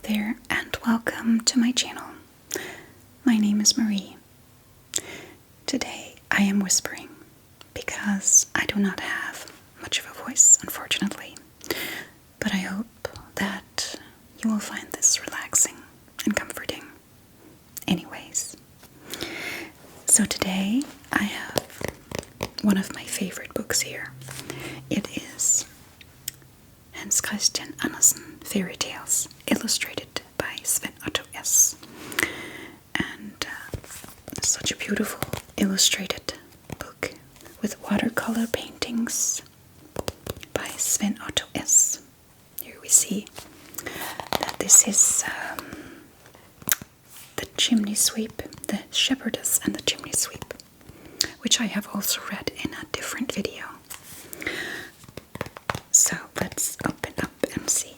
there, and welcome to my channel. My name is Marie. Today I am whispering because I do not have much of a voice, unfortunately, but I hope that you will find this relaxing and comforting. Anyways, so today I have one of my favorite books here. It is Hans Christian Andersen, Fairytales, illustrated by Sven Otto S. And such a beautiful illustrated book with watercolor paintings by Sven Otto S. Here we see that this is the chimney sweep, the shepherdess and the chimney sweep, which I have also read in a different video. So let's open up and see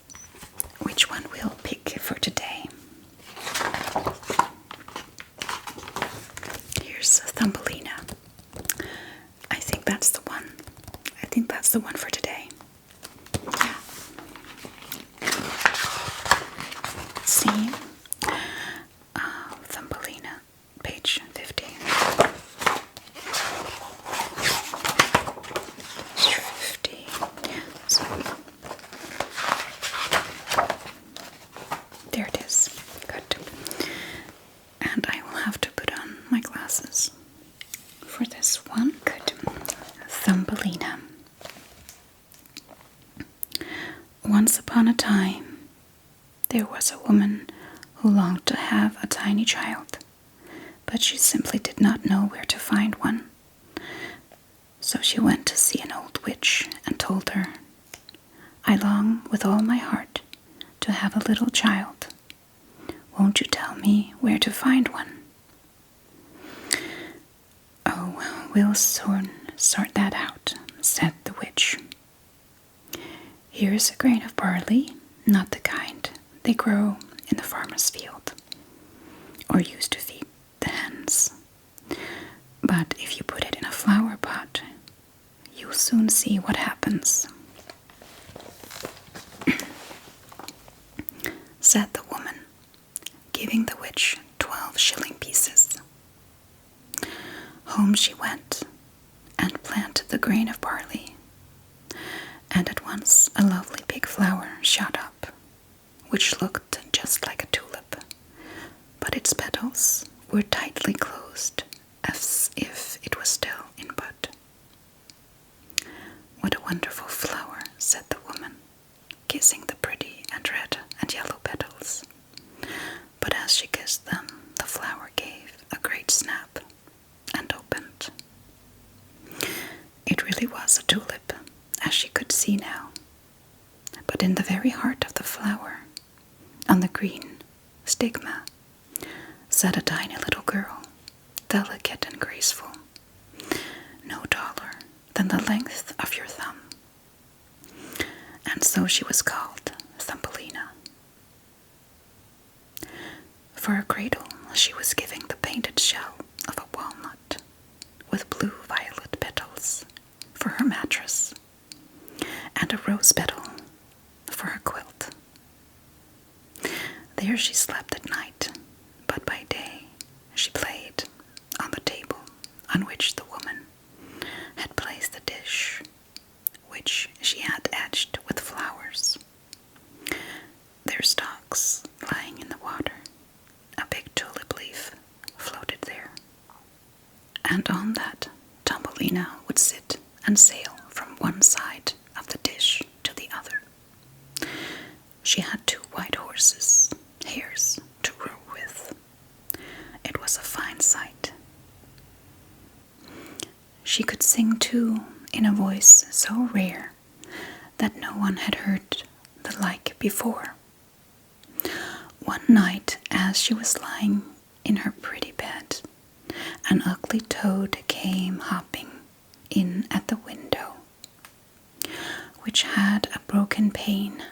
which one we'll pick for today. Here's Thumbelina. I think that's the one. I think that's the one for today. Yeah. Let's see. Thumbelina, page 15. There it is. Good. And I will have to put on my glasses for this one. Good. Thumbelina. Once upon a time, there was a woman who longed to have a tiny child, but she simply did not know where to find one. So she went to see an old witch and told her, "I long with all my heart to have a little child. Won't you tell me where to find one?" "Oh, we'll soon sort that out," said the witch. "Here's a grain of barley, not the kind they grow in the farmer's field, or used to feed the hens. But if you put it in a flower pot, you'll soon see what happens," said the woman, giving the witch 12 shilling pieces. Home she went and planted the grain of barley, and at once a lovely big flower shot up, which looked just like a tulip, but its petals were tightly closed as if it was still in bud. "What a wonderful flower," said the woman, kissing the pretty and red and yellow petals. But as she kissed them, the flower gave a great snap and opened. It really was a tulip, as she could see now. But in the very heart of the flower, on the green stigma, sat a tiny little girl, delicate and graceful, no taller than the length of your thumb. And so she was called Thumbelina. For a cradle, she was giving the painted shell of a walnut with blue-violet petals for her mattress, and a rose petal for her quilt. There she slept at night, but by day she played on the table on which the woman had placed the dish, which she had edged with flowers. Their stalks lying in the water, a big tulip leaf floated there, and on that Thumbelina would sit and sail from one side of the dish to the other. She had 2 white horses, hares, to row with. It was a fine sight. She could sing too, in a voice so rare that no one had heard the like before. One night, as she was lying in her pretty bed, an ugly toad came hopping in at the window, which had a broken pane.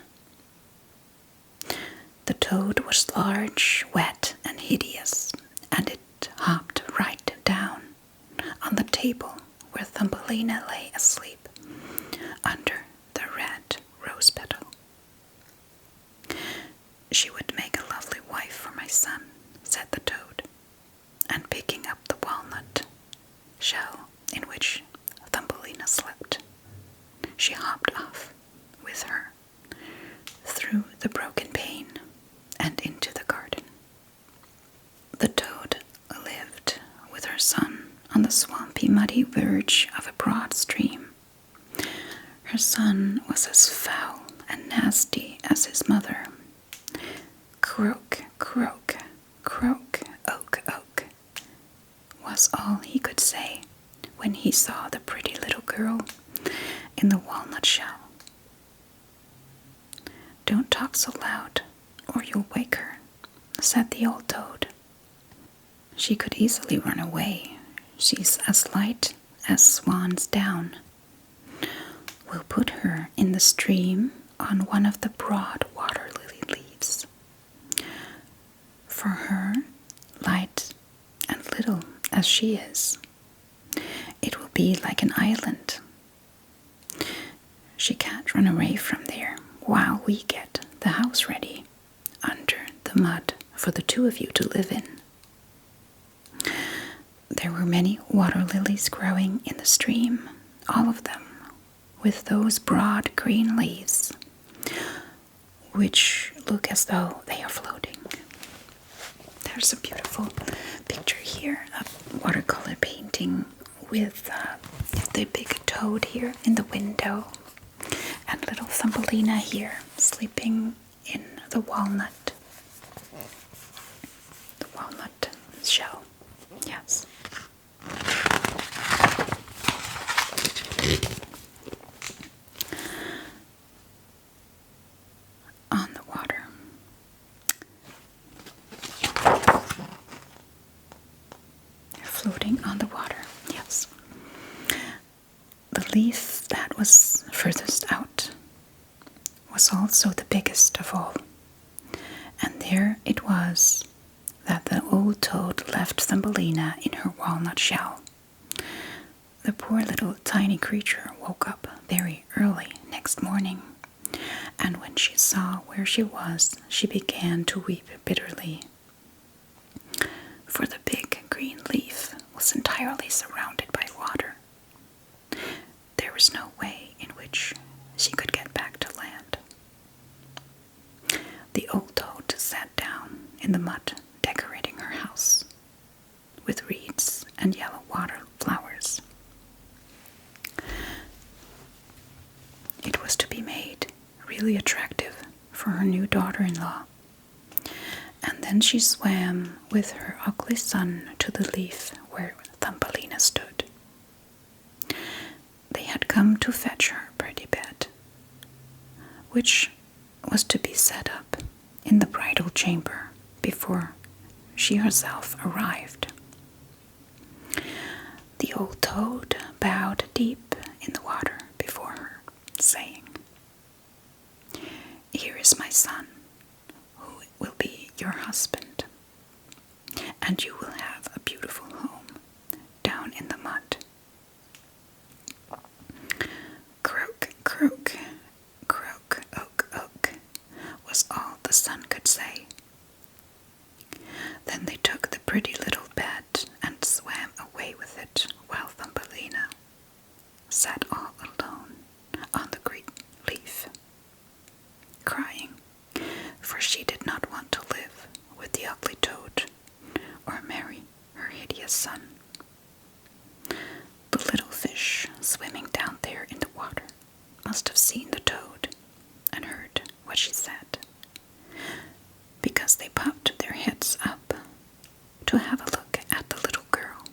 The toad was large, wet, and hideous, and it hopped right down on the table where Thumbelina lay asleep under the red rose petal. she would make a lovely wife for my son, said the toad, and picking up the walnut shell in which Thumbelina slept, she hopped off with her through the broken pane and into the garden. The toad lived with her son on the swampy, muddy verge of a broad stream. Her son was as foul and nasty as his mother. Croak, croak, croak, oak, oak, was all he could say when he saw the pretty little girl in the walnut shell. Don't talk so loud, or you'll wake her, said the old toad. She could easily run away. She's as light as swan's down. We'll put her in the stream on one of the broad water lily leaves. For her, light and little as she is, it will be like an island. She can't run away from there while we get the house ready under the mud for the two of you to live in. There were many water lilies growing in the stream, all of them with those broad green leaves, which look as though they are floating. There's a beautiful picture here, a watercolor painting with the big toad here in the window, and little Thumbelina here sleeping in the walnut shell. Yes. On the water. They're floating on the water. Yes. The leaf that was furthest out was also the biggest of all. And there it was that the old toad left Thumbelina in her walnut shell. The poor little tiny creature woke up very early next morning, and when she saw where she was, she began to weep bitterly. For the big green leaf was entirely surrounded by water. There was no way in which she could get back to land. The old toad sat down in the mud, decorating her house with reeds and yellow water flowers. It was to be made really attractive for her new daughter-in-law. And then she swam with her ugly son to the leaf where Thumbelina stood. They had come to fetch her pretty bed, which was to be set up in the bridal chamber before she herself arrived. The old toad bowed deep in the water before her, saying, "Here is my son, who will be your husband, and you will have a beautiful home down in the mud." Croak, croak, croak, oak, oak, was all the son could say. Then they took the pretty little bed and swam away with it, while Thumbelina sat all alone on the green leaf, crying, for she did not want to live with the ugly toad or marry her hideous son. The little fish swimming down there in the water must have seen the toad and heard what she said, because they popped their heads up to have a look at the little girl.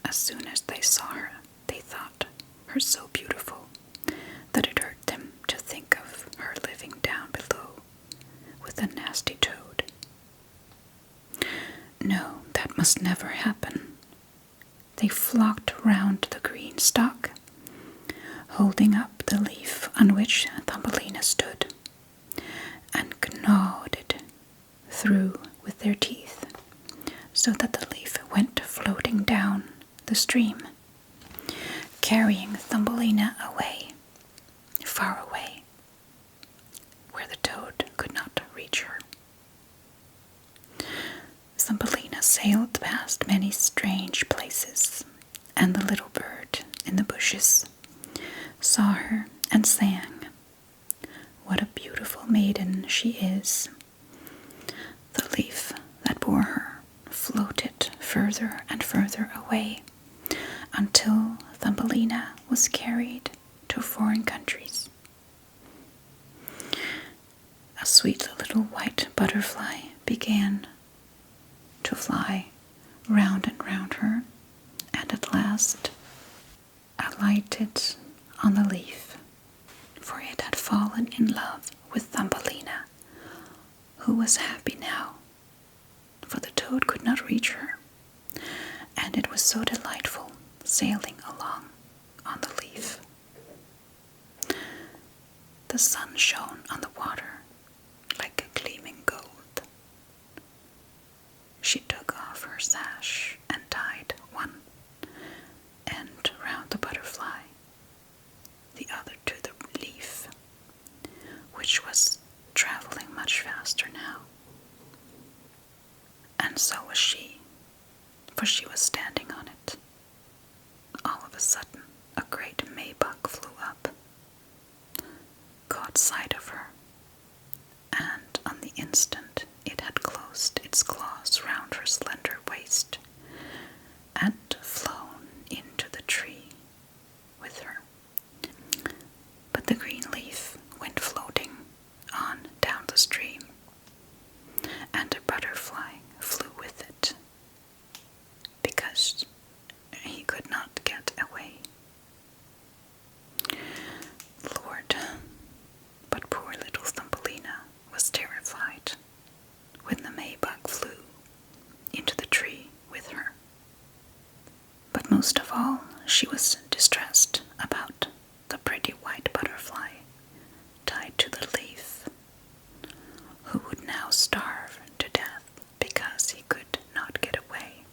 As soon as they saw her, they thought her so beautiful that it hurt them to think of her living down below with a nasty toad. No, that must never happen. They flocked round the green stalk, holding up the leaf on which Thumbelina stood, and gnawed it through with their teeth, so that the leaf went floating down the stream, carrying Thumbelina away, far away, where the toad could not passed many strange places, and the little bird in the bushes saw her and sang, "What a beautiful maiden she is." The leaf that bore her floated further and further away until Thumbelina was carried to foreign countries. A sweet little white butterfly began to fly round and round her, and at last alighted on the leaf, for it had fallen in love with Thumbelina, who was happy now, for the toad could not reach her, and it was so delightful sailing along on the leaf. The sun shone on the water like a gleaming gold. She took off her sash and tied one end round the butterfly, the other to the leaf, which was traveling much faster now. And so was she, for she was standing on it. All of a sudden, a great Maybug flew up, caught sight of her, and on the instant it had closed its claws round her slender waist and flown into the tree with her. But the green leaf went floating on down the stream, and a butterfly flew with it, because he could not get away. Lord, but poor little Thumbelina was terrified when the Maybug flew into the tree with her. But most of all, she was distressed about the pretty white butterfly tied to the leaf, who would now starve to death because he could not get away.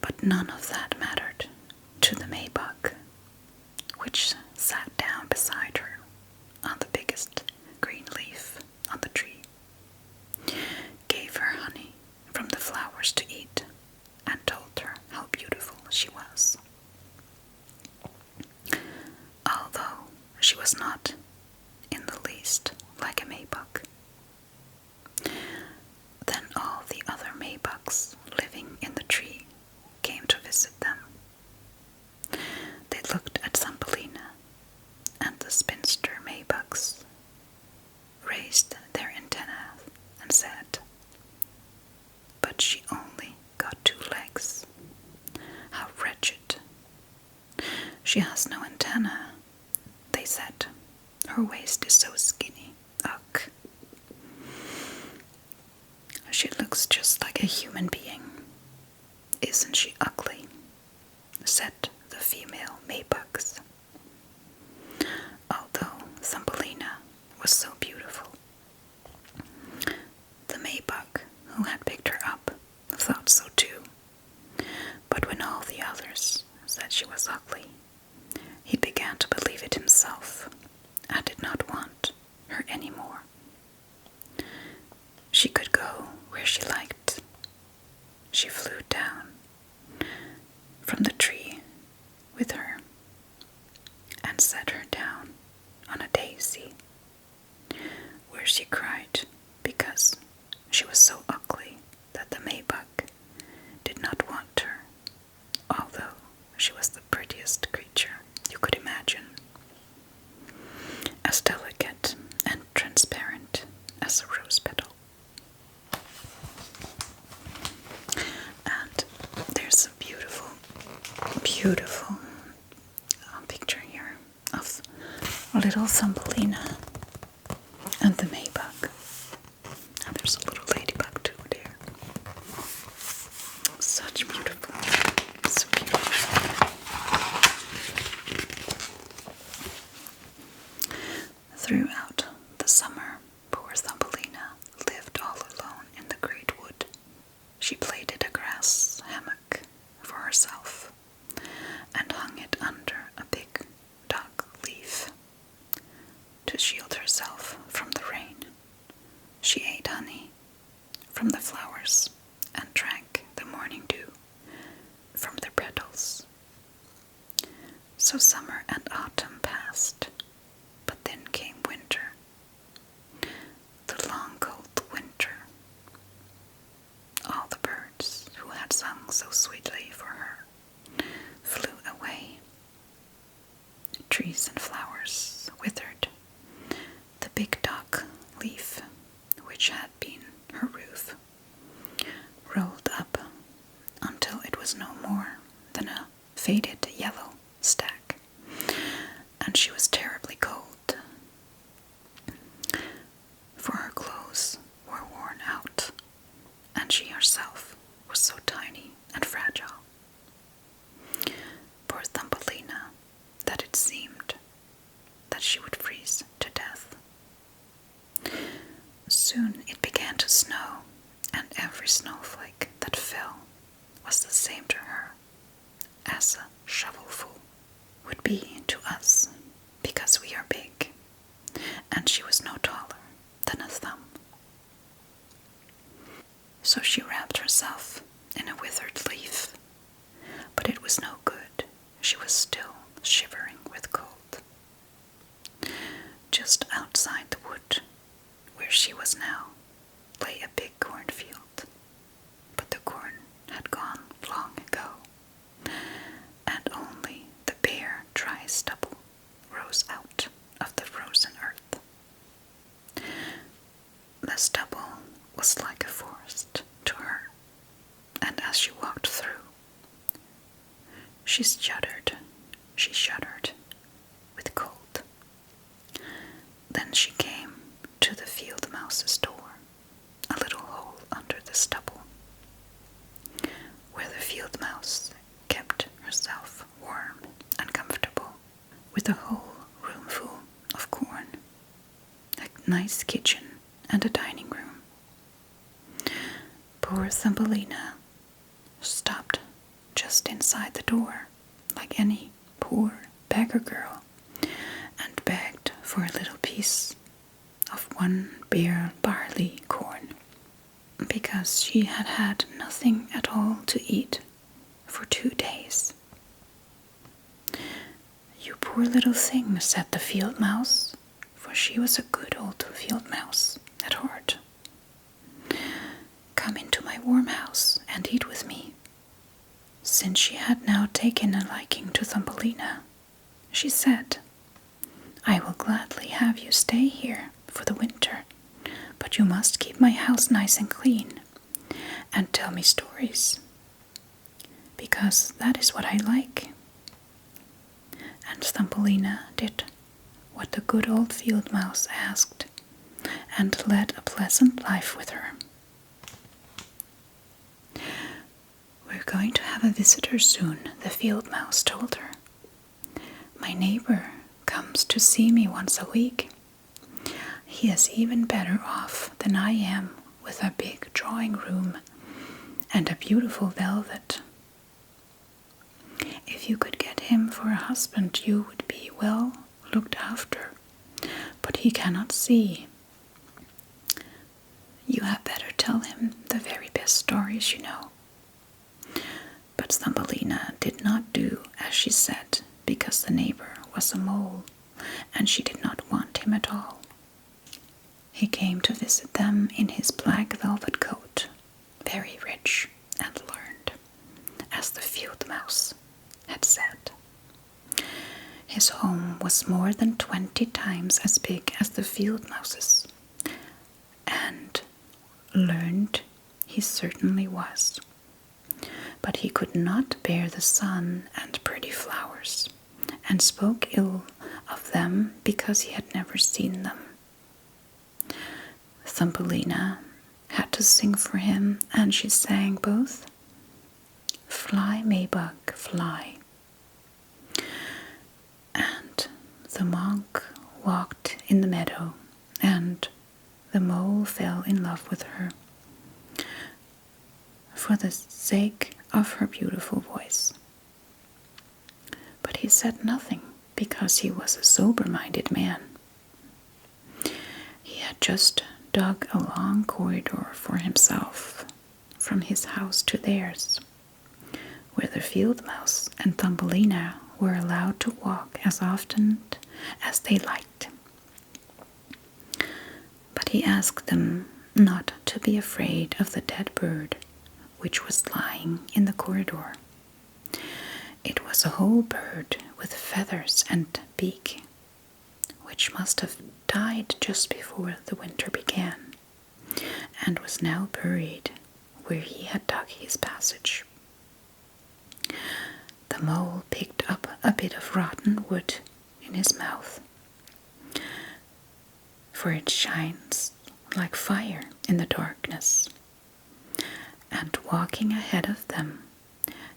But none of that mattered to the Maybug, which sat down beside her on the biggest green leaf on the tree, gave her honey from the flowers to eat, and told her how beautiful she was. Although she was not in the least like a Maybug. Then all the other Maybugs living in the tree came to visit them. They looked at Thumbelina, and the spinster Maybugs raised their antennae and said, "But she only got 2 legs. How wretched. She has no antenna," they said. "Her waist is so skinny. Ugh. She looks just like a human being. Isn't she ugly?" said the female Maybugs. Although Thumbelina was so beautiful, the Maybug who had picked her up thought so too. But when all the others said she was ugly, he began to believe it himself and did not want her any more. She could go where she liked. She flew down from the tree with her and set her down on a daisy, where she cried because she was so ugly that the Maybug did not want her, although she was the prettiest creature you could imagine, as delicate and transparent as a rose petal. And there's a beautiful picture here of little Thumbelina and the Maybug. And there's a little ladybug too there. Such beautiful, so beautiful. Throughout the summer, poor Thumbelina lived all alone in the great wood. She plaited a grass hammock for herself and hung it under a big dock leaf to shield herself from the rain. She ate honey from the flowers and So summer and autumn passed, but then came winter. The long cold winter. All the birds who had sung so sweetly for her flew away. Trees and flowers withered. The big dock leaf, which had been her roof, rolled up until it was no more than a faded yellow stack, and she was terribly cold, for her clothes were worn out, and she herself was so tiny and fragile. Poor Thumbelina, that it seemed that she would freeze to death. Soon it began to snow, and every snowflake that fell was the same to her as a shovelful would be to us, because we are big, and she was no taller than a thumb. So she wrapped herself in a withered leaf, but it was no good. She was still shivering with cold. Just outside the wood, where she was now, lay a big cornfield, but the corn had gone long ago, and only the bare, dry stubble rose out of the frozen earth. The stubble was like a forest to her, and as she walked through, she shuddered with cold. Then she came to the field mouse's door, a little hole under the stubble, where the field mouse kept herself warm and comfortable, with a whole roomful of corn, a nice kitchen, and a dining room. Poor Thumbelina stopped just inside the door, like any poor beggar girl, and begged for a little piece of one bare barley corn, because she had had nothing at all to eat for 2 days. "You poor little thing," said the field mouse, for she was a good old field mouse at heart. "Come into my warm house and eat with me." Since she had now taken a liking to Thumbelina, she said, "I will gladly have you stay here for the winter, but you must keep my house nice and clean, and tell me stories, because that is what I like." And Thumbelina did what the good old field mouse asked, and led a pleasant life with her. "We're going to have a visitor soon," the field mouse told her. "My neighbor comes to see me once a week. He is even better off than I am, with a big drawing room and a beautiful velvet. If you could get him for a husband, you would be well looked after, but he cannot see. You had better tell him the very best stories you know." But Thumbelina did not do as she said, because the neighbor was a mole, and she did not want him at all. He came to visit them in his black velvet coat, very rich and learned, as the field mouse had said. His home was more than 20 times as big as the field mouse's, and learned he certainly was. But he could not bear the sun and pretty flowers, and spoke ill of them because he had never seen them. Thumbelina had to sing for him, and she sang both "Fly, Maybug, fly." And the monk walked in the meadow, and the mole fell in love with her for the sake of her beautiful voice. But he said nothing, because he was a sober-minded man. He had just dug a long corridor for himself from his house to theirs, where the field mouse and Thumbelina were allowed to walk as often as they liked. But he asked them not to be afraid of the dead bird which was lying in the corridor. It was a whole bird with feathers and beak, which must have died just before the winter began, and was now buried where he had dug his passage. The mole picked up a bit of rotten wood in his mouth, for it shines like fire in the darkness, and walking ahead of them,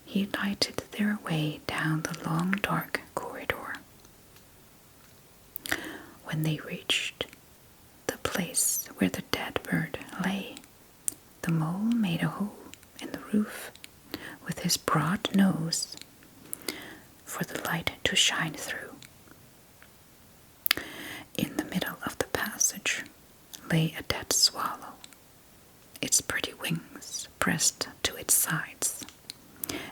he lighted their way down the long dark corridor. When they reached the place where the dead bird lay, the mole made a hole in the roof with his broad nose for the light to shine through. In the middle of the passage lay a dead swallow, its pretty wings pressed to its sides,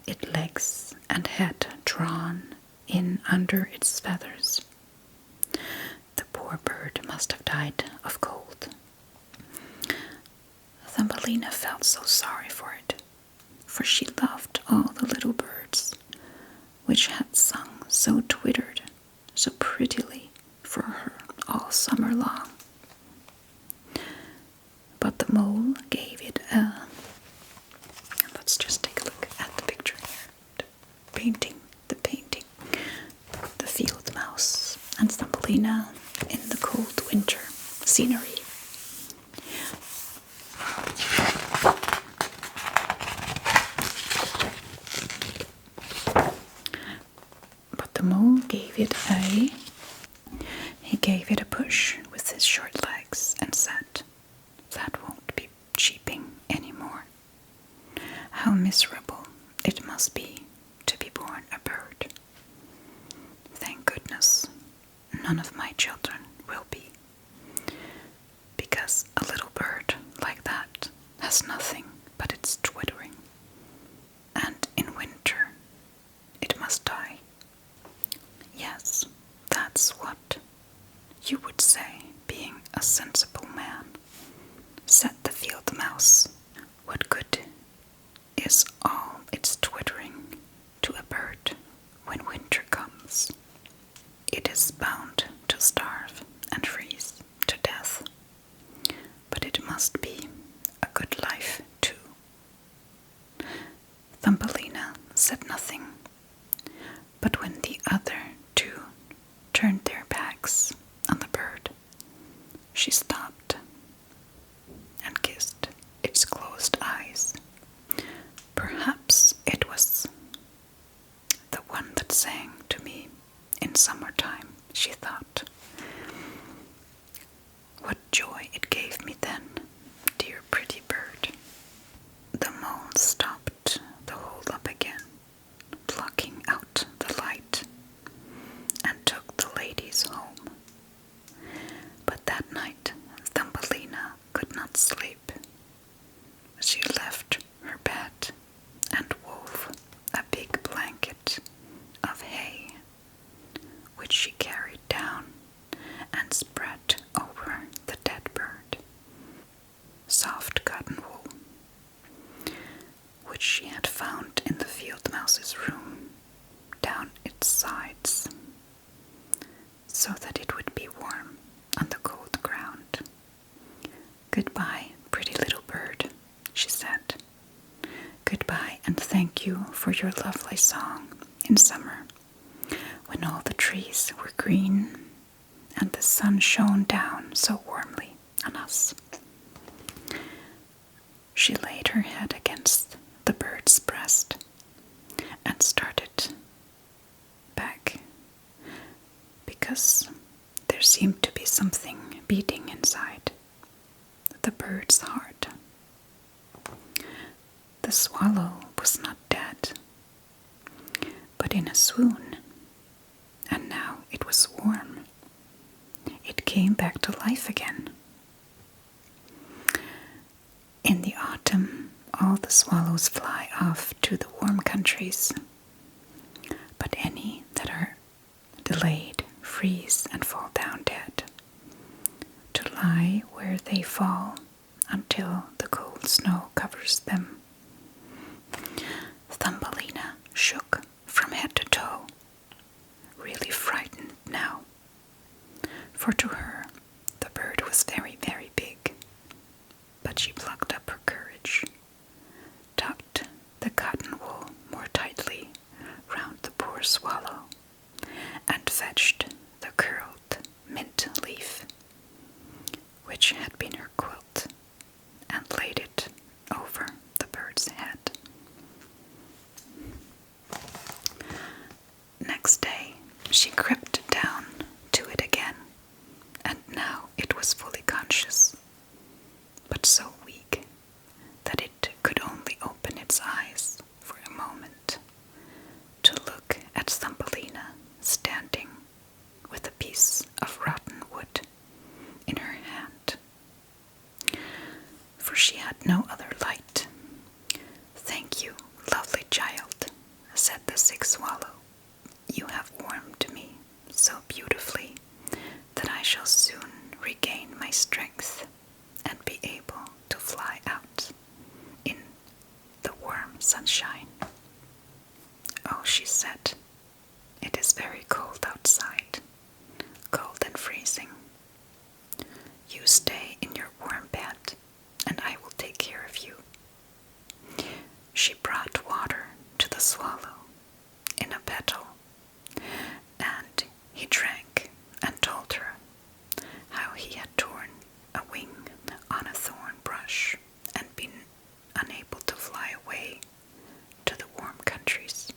its legs and head drawn in under its feathers. The poor bird must have died of cold. Thumbelina felt so sorry for it, for she loved all the little birds, which had sung so twittered, so prettily for her all summer long. But the mole gave it a... Let's just take a look at the picture here. The painting. The field mouse and Thumbelina in the cold winter scenery. But the mole gave it a push with his short legs and said, "That won't be cheeping anymore. How miserable it must be to be born a bird. Thank goodness none of my children will be, because a little bird like that has nothing but its twittering, and in winter it must die." Yes, that's what you would say, being a sensible man, said the field mouse. What good is all its twittering to a bird when winter comes? It is bound to starve and freeze to death, but it must be a good life too. Thumbelina said nothing, but when the other two turned their backs on the bird, she stopped and kissed its closed eyes. Perhaps it was the one that sang to me in summertime, she thought. What joy it gave me then, dear pretty bird. The mole stopped the hole up again, blocking out the light, and took the ladies home. But that night Thumbelina could not sleep. She left her bed and wove a big blanket of hay, which she carried down and spread over the dead bird. Soft cotton wool, which she had found in the field mouse's room, down its sides, so that it would be warm on the cold ground. "Goodbye, pretty little bird," she said. "Goodbye, and thank you for your lovely song in summer, when all the trees were green and the sun shone down so warmly on us." She laid her head against the bird's breast and started back, because there seemed to be something beating inside the bird's heart. The swallow was not dead, but in a swoon, and now it was warm. It came back to life again. In the autumn, all the swallows fly off to the warm countries, but any that laid, freeze, and fall down dead, to lie where they fall until the cold snow covers them. Thumbelina shook from head to toe, really frightened now, for to her the bird was very, very big. But she plucked up her courage, tucked the cotton wool more tightly round the poor swallow, and fetched the curled mint leaf, which had been her quilt, and laid it over the bird's head. Next day she crept down to it again, and now it was fully conscious, but so weak that it could only open its eyes for a moment to look at Thumbelina standing with a piece of rotten wood in her hand, for she had no other light. "Thank you, lovely child," said the sick swallow. "You have warmed me so beautifully that I shall soon regain my strength and be able to fly out in the warm sunshine." "Oh," she said, "it is very cold outside, cold and freezing. You stay in your warm bed, and I will take care of you." She brought water to the swallow in a petal, and he drank and told her how he had torn a wing on a thorn brush and been unable to fly away to the warm countries.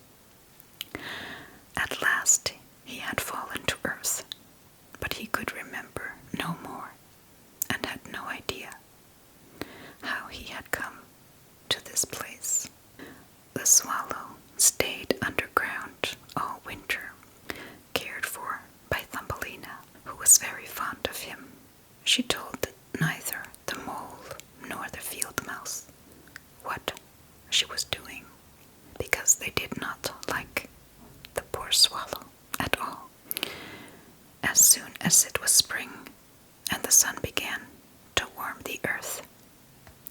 At last he had fallen to earth, but he could remember no more, and had no idea how he had come to this place. The swallow stayed underground all winter, cared for by Thumbelina, who was very fond of him. She told neither the mole nor the field mouse what she was doing, because they did not like the poor swallow at all. As soon as it was spring and the sun began to warm the earth,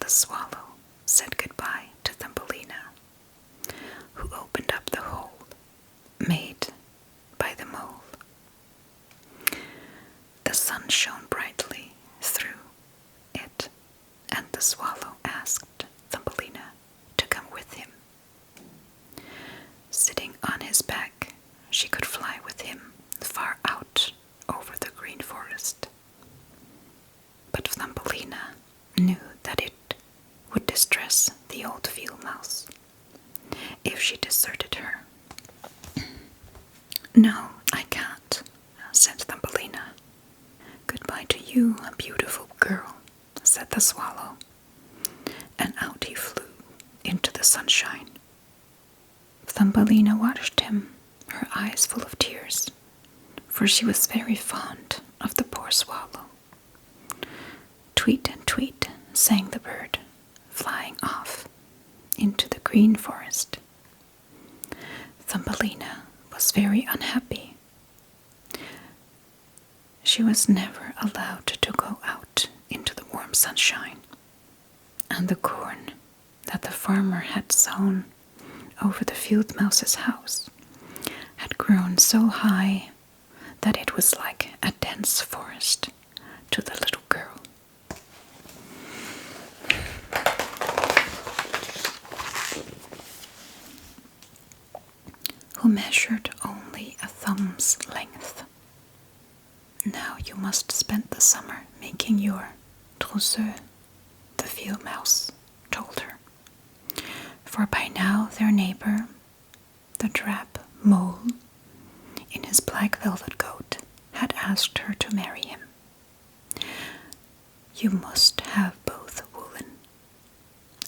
the swallow said goodbye to Thumbelina, who opened up the hole made by the mole. The sun shone brightly through it, and the swallow asked Thumbelina to come with him. Sitting on his back, she could fly with him far out over the green forest. But Thumbelina knew that it would distress the old field mouse if she deserted her. "No, I can't," said Thumbelina. "Goodbye to you, beautiful girl," said the swallow, and out he flew into the sunshine. Thumbelina watched him, her eyes full of tears, for she was very fond of the poor swallow. "Tweet and tweet," sang the bird, flying off into the green forest. Thumbelina was very unhappy. She was never allowed to go out into the warm sunshine, and the corn that the farmer had sown over the field mouse's house had grown so high that it was like a dense forest to the little girl. Who measured only a thumb's length. "Now you must spend the summer making your trousseau," the field mouse told her, for by now their neighbor, the drab mole, in his black velvet coat, had asked her to marry him. "You must have both woolen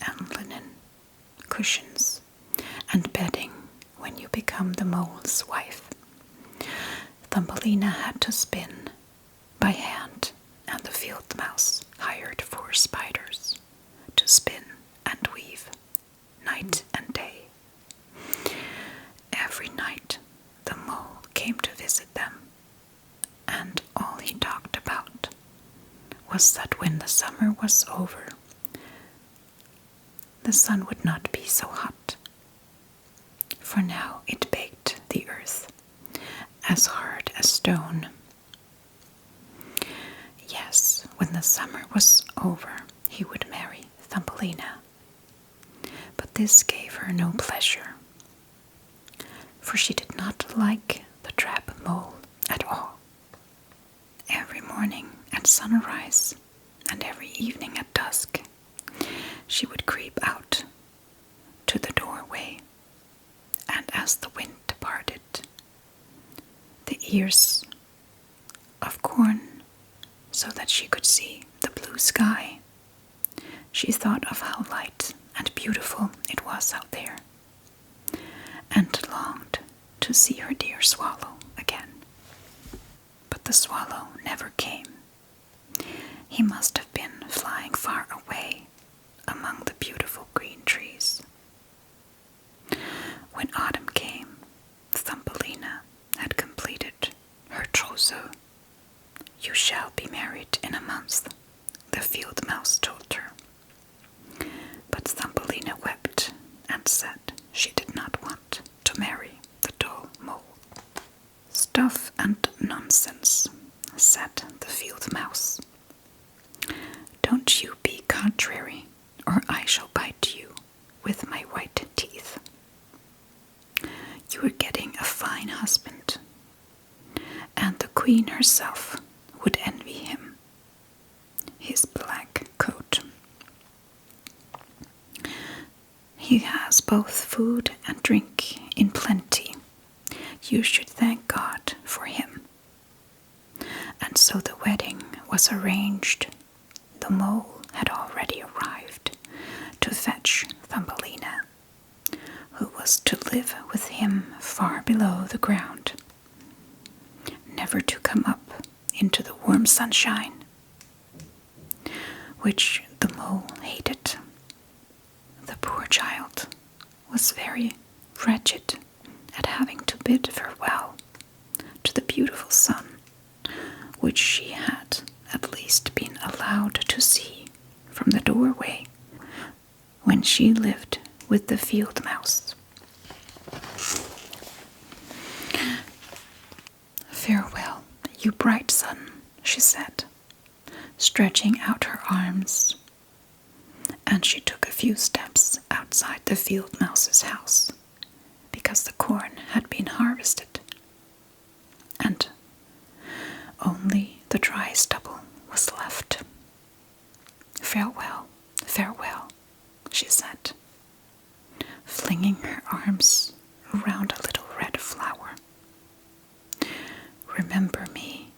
and linen cushions and bedding when you become the mole's wife." Thumbelina had to spin by hand, and the field mouse hired 4 spiders to spin and weave night and day. Every night the mole came to visit them was that when the summer was over, the sun would not be so hot, for now it baked the earth as hard as stone. Yes, when the summer was over, he would marry Thumbelina, but this gave her no pleasure, for she did not like the drab mole at all. Every morning at sunrise and every evening at dusk, she would creep out to the doorway, and as the wind departed, the ears of corn, so that she could see the blue sky, she thought of how light and beautiful it was out there, and longed to see her dear swallow again. But the swallow never came. He must have been flying far away among the beautiful green trees. When autumn came, Thumbelina had completed her trousseau. "You shall be married in a month," the field mouse told her. But Thumbelina wept and said she did not want to marry the dull mole. "Stuff and nonsense," said the field mouse. "Don't you be contrary, or I shall bite you with my white teeth. You are getting a fine husband, and the queen herself would envy him. His black coat. He has both food and drink in plenty. You should thank God for him." And so the wedding was arranged. The mole had already arrived to fetch Thumbelina, who was to live with him far below the ground, never to come up into the warm sunshine, which the mole hated. The poor child was very wretched at having to bid farewell to the beautiful sun, which she had at least been allowed to see from the doorway when she lived with the field mouse. "Farewell, you bright sun," she said, stretching out her arms, and she took a few steps outside the field mouse's house, because the corn had been harvested, and only the dry stubble was left. "Farewell, farewell," she said, flinging her arms around a little red flower. "Remember me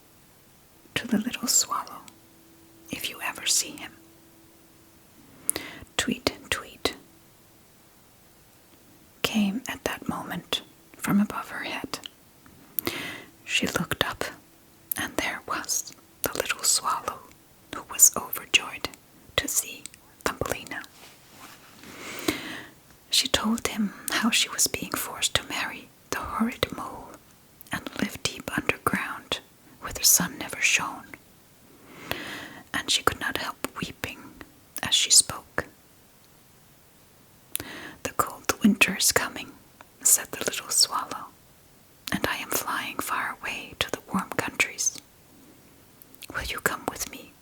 to the little swallow, if you ever see him." Tweet, tweet came at that moment from above her head. She looked up, and there was the little swallow, who was overjoyed to see Thumbelina. She told him how she was being forced to marry the horrid mole and live deep underground where the sun never shone, and she could not help weeping as she spoke. "The cold winter is coming," said the little swallow, "and I am flying far away to the warm countries. Will you come with me?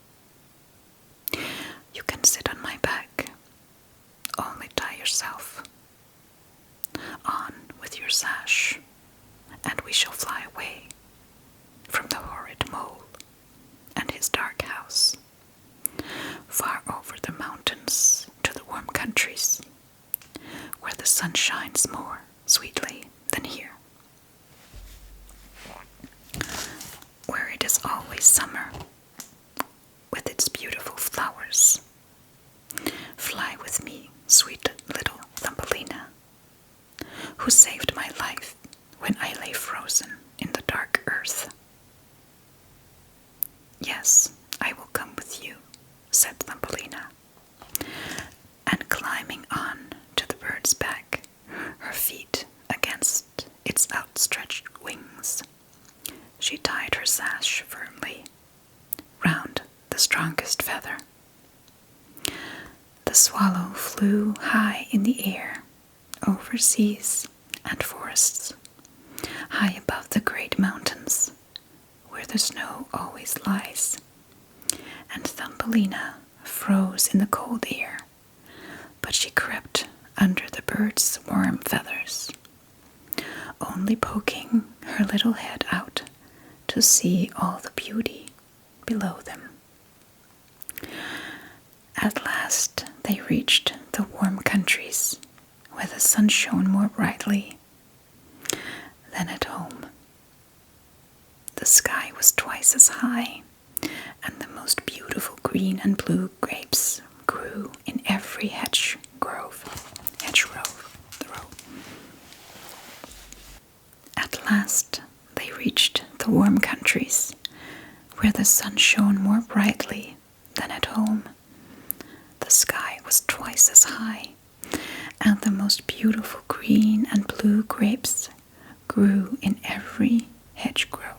You can sit on my back. Only tie yourself on with your sash, and we shall fly away from the horrid mole and his dark house, far over the mountains to the warm countries, where the sun shines more sweetly than here, where it is always summer with its beautiful flowers. Fly with me, sweet little Thumbelina, who saved my life when I lay frozen in the dark earth." "Yes, I will come with you," said Thumbelina, and climbing on to the bird's back, her feet against its outstretched wings, she tied her sash firmly round the strongest feather. The swallow flew high in the air, over seas and forests, high above the great mountains, where the snow always lies. And Thumbelina froze in the cold air, but she crept under the bird's warm feathers, only poking her little head out to see all the beauty below them. At last they reached the warm countries, where the sun shone more brightly than at home. The sky was twice as high, and the most beautiful green and blue grapes grew in every hedgerow. At last they reached the warm countries, where the sun shone more brightly than at home. The sky was twice as high, and the most beautiful green and blue grapes grew in every hedgerow.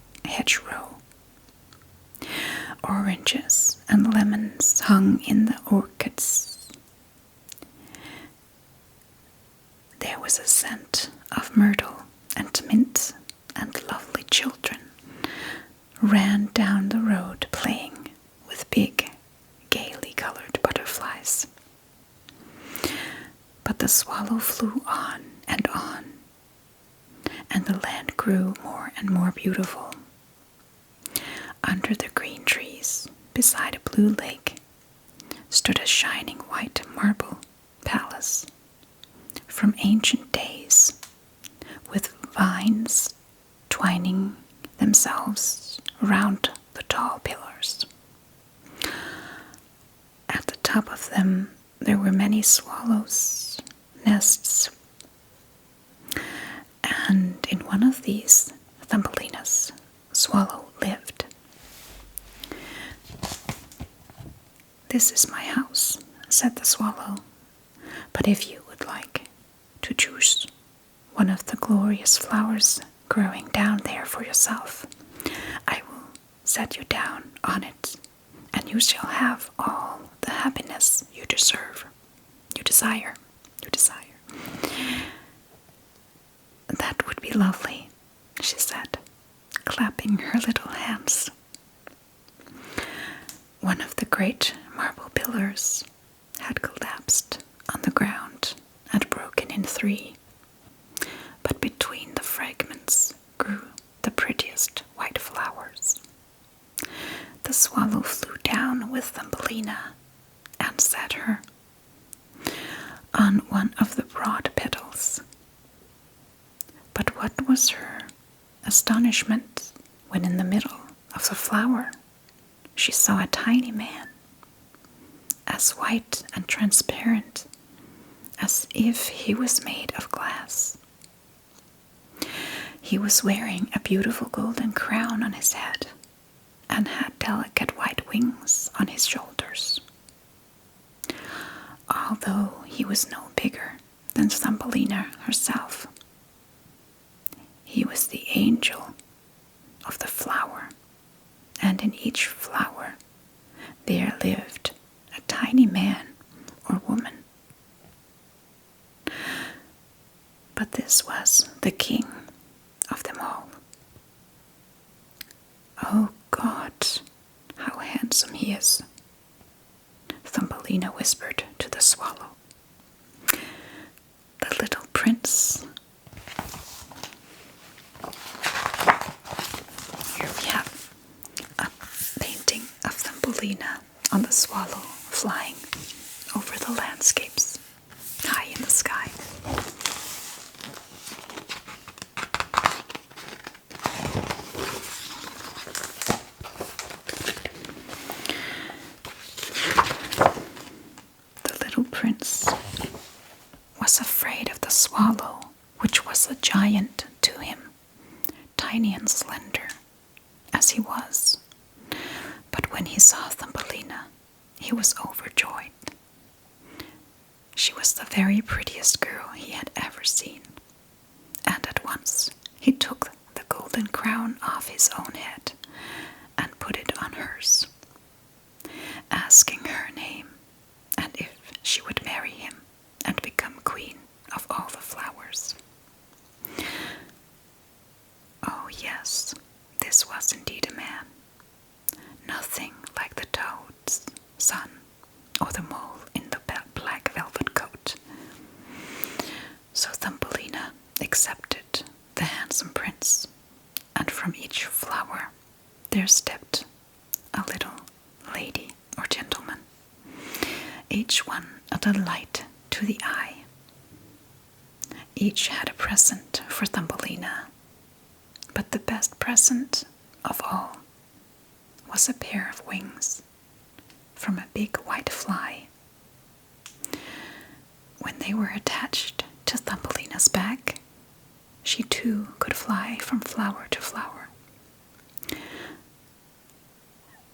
Oranges and lemons hung in the orchards. There was a scent of myrtle and mint, and lovely children ran down the road playing with big, gaily colored butterflies. But the swallow flew on, and the land grew more and more beautiful. Under the green trees, beside a blue lake, stood a shining white marble palace from ancient days, with vines twining themselves round the tall pillars. At the top of them there were many swallows' nests, and in one of these Thumbelina's swallow lived. "This is my house," said the swallow, "but if you would like to choose one of the glorious flowers growing down there for yourself, I will set you down on it, and you shall have all the happiness you desire. "That would be lovely," she said, clapping her little hands. One of the great marble pillars had collapsed on the ground and broken in three, but between the fragments grew the prettiest white flowers. The swallow flew down with Thumbelina and set her on one of the broad petals. But what was her astonishment when in the middle of the flower she saw a tiny man, as white and transparent as if he was made of glass. He was wearing a beautiful golden crown on his head and had delicate white wings on his shoulders. Although he was no bigger than Thumbelina herself, he was the angel of the flower, and in each flower there lived a tiny man or woman. But this was the king of them all. "Oh God, how handsome he is," Thumbelina whispered to the swallow. "The little prince." Here we have a painting of Thumbelina on the swallow flying over the landscapes high in the sky. The little prince was afraid of the swallow, which was a giant to him, tiny and slender as he was. But when he saw Thumbelina, he was overjoyed. She was the very prettiest girl he had ever seen, and at once he took the golden crown off his own head and put it on hers. asking her name and if she would marry him and become queen of all the flowers. Oh yes, this was indeed a man. Nothing like the toad's son or the mole in the black velvet coat. So Thumbelina accepted the handsome prince, and from each flower there stepped a little lady or gentleman, each one a delight to the eye. Each had a present for Thumbelina, but the best present of all was a pair of wings from a big white fly. When they were attached to Thumbelina's back, she too could fly from flower to flower.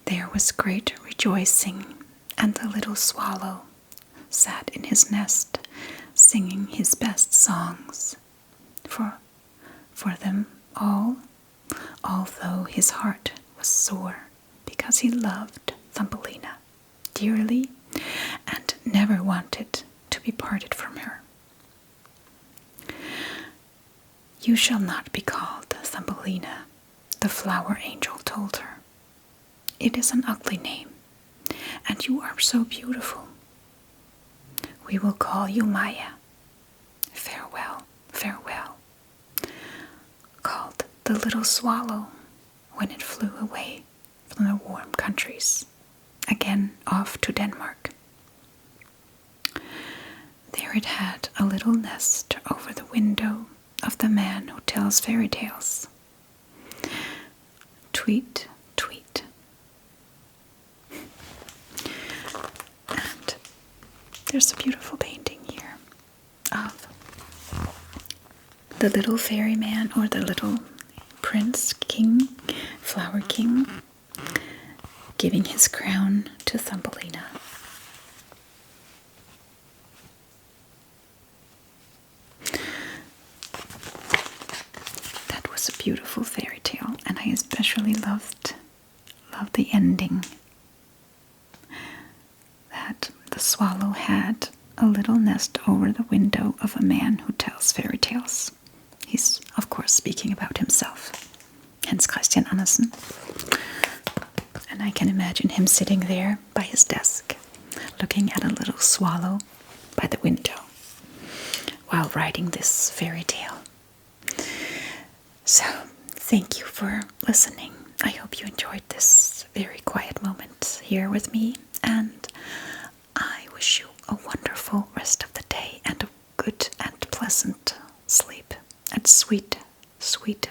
There was great rejoicing, and the little swallow sat in his nest, singing his best songs for them all, although his heart was sore because he loved Thumbelina dearly and never wanted to be parted from her. "You shall not be called Thumbelina," the flower angel told her. "It is an ugly name, and you are so beautiful. We will call you Maya. Farewell, farewell," called the little swallow when it flew away from the warm countries, again off to Denmark. There it had a little nest over the window of the man who tells fairy tales. Tweet, tweet. And there's a beautiful painting here of the little fairyman, or the little prince, king, flower king, giving his crown to Thumbelina. That was a beautiful fairy tale, and I especially loved the ending. That the swallow had a little nest over the window of a man who tells fairy tales. He's, of course, speaking about himself, Hans Christian Andersen. And I can imagine him sitting there by his desk, looking at a little swallow by the window, while writing this fairy tale. So, thank you for listening. I hope you enjoyed this very quiet moment here with me, and I wish you a wonderful rest of the day and a good and pleasant sleep and sweet, sweet